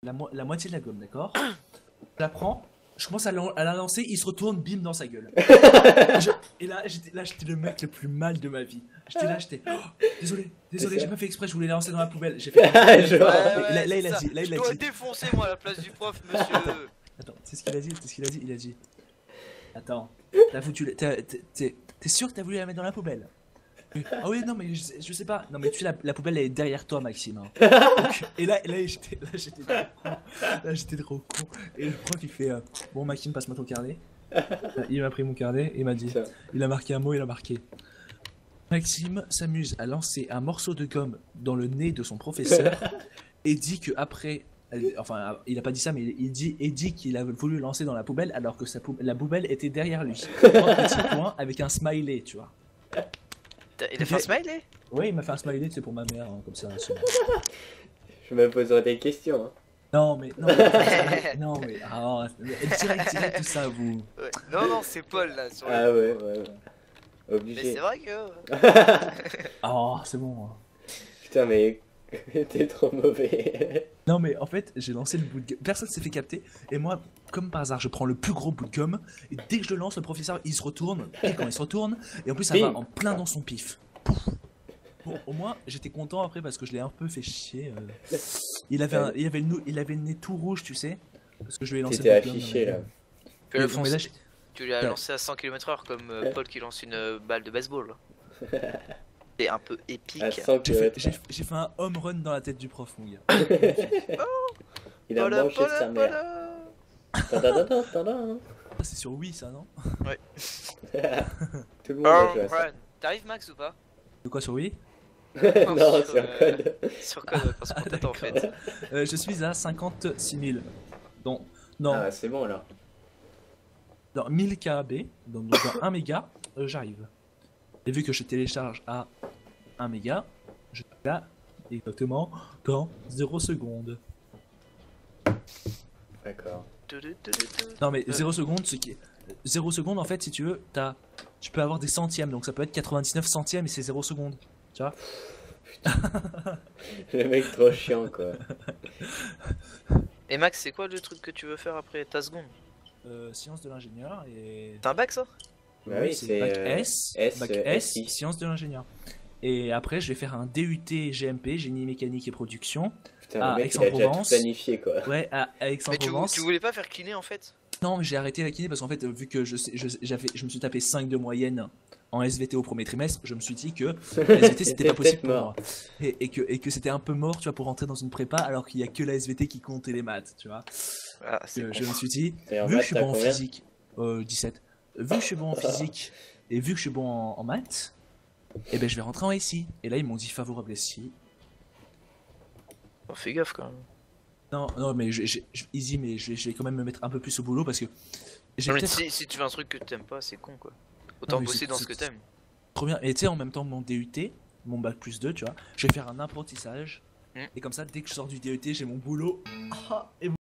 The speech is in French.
la moitié de la gomme, d'accord? Je la prends, je commence à la lancer, il se retourne, bim, dans sa gueule. Et là, j'étais le mec le plus mal de ma vie. J'étais, oh, désolé, j'ai pas fait exprès, je voulais la lancer dans la poubelle. J'ai fait. Genre. Là, il a c'est ça. dit, Je dois défoncer moi à la place du prof, monsieur. Attends, c'est ce qu'il a dit, il a dit. Attends, t'es sûr que t'as voulu la mettre dans la poubelle? Ah oui, non, mais je sais pas. Non, mais tu sais, la poubelle elle est derrière toi, Maxime. Hein. Donc, et là, j'étais trop con. Là, j'étais trop con. Et le prof, il fait bon, Maxime, passe-moi ton carnet. Il m'a pris mon carnet et il m'a dit il a marqué un mot, il a marqué Maxime s'amuse à lancer un morceau de gomme dans le nez de son professeur et dit que après. Enfin, il a pas dit ça, mais il dit qu'il a voulu lancer dans la poubelle alors que la poubelle était derrière lui. 3 petits points avec un smiley, tu vois. Il a fait un smiley? Ouais, il m'a fait un smiley, c'est pour ma mère, hein, comme ça. Je me poserai des questions. Hein. Non, mais. Non, mais. Ah, direct, tout ça, vous. Ouais. Non, c'est Paul là. Sur Ah ouais. Obligé. Mais c'est vrai que. Oh, c'est bon. Hein. Putain, mais t'es trop mauvais. Non, mais en fait, j'ai lancé le bout de gomme. Personne s'est fait capter. Et moi, comme par hasard, je prends le plus gros bout de gomme. Et dès que je le lance, le professeur, il se retourne. Et quand il se retourne, et en plus, ça va en plein dans son pif. Bon, au moins, j'étais content après parce que je l'ai un peu fait chier. Il avait le nez tout rouge, tu sais. Parce que je lui ai lancé T'étais le bout de gomme affiché là. Tu l'as lancé à 100 km/h comme Paul qui lance une balle de baseball. C'est un peu épique. J'ai fait un home run dans la tête du prof, mon gars. Il a mangé sa mère. C'est sur Wii, ça, non? Ouais. Tout le monde a joué à ça. T'arrives, Max, ou pas? De quoi, sur Wii? Non, sur code. Sur code, parce qu'on t'attend en fait. Je suis à 56 000. Donc, non, Ah, c'est bon alors. dans 1000 KB, donc dans 1 méga, j'arrive. Et vu que je télécharge à 1 méga, je suis là exactement dans 0 secondes. D'accord. Non mais 0 secondes, 0 secondes en fait, si tu veux, tu peux avoir des centièmes, donc ça peut être 99 centièmes et c'est 0 secondes. Tu vois? Le mec trop chiant quoi. Et Max, c'est quoi le truc que tu veux faire après ta seconde? Sciences de l'ingénieur et... C'est un bac ça? Bah oui, c'est bac S, sciences de l'ingénieur. Et après, je vais faire un DUT GMP, génie mécanique et production. Putain, le mec il a déjà tout planifié quoi. Ouais, à Aix-en-Provence. Mais tu voulais pas faire kiné en fait? Non, mais j'ai arrêté la kiné parce qu'en fait, vu que je me suis tapé 5 de moyenne en SVT au premier trimestre, je me suis dit que la SVT c'était pas possible pour moi. Et que c'était un peu mort, tu vois, pour rentrer dans une prépa alors qu'il y a que la SVT qui compte et les maths, tu vois. Ah, je me suis dit, vu que je suis bon en physique, 17, vu que je suis bon en physique et vu que je suis bon en maths, et ben je vais rentrer en SI. Et là ils m'ont dit favorable SI. Oh, fais gaffe quand même. Non, mais easy, mais je vais quand même me mettre un peu plus au boulot parce que mais si tu veux un truc que t'aimes pas, c'est con quoi. Autant bosser dans ce que t'aimes. Trop bien. Et tu sais, en même temps, mon DUT, mon bac plus 2, tu vois, je vais faire un apprentissage. Et comme ça, dès que je sors du DUT, j'ai mon boulot. Et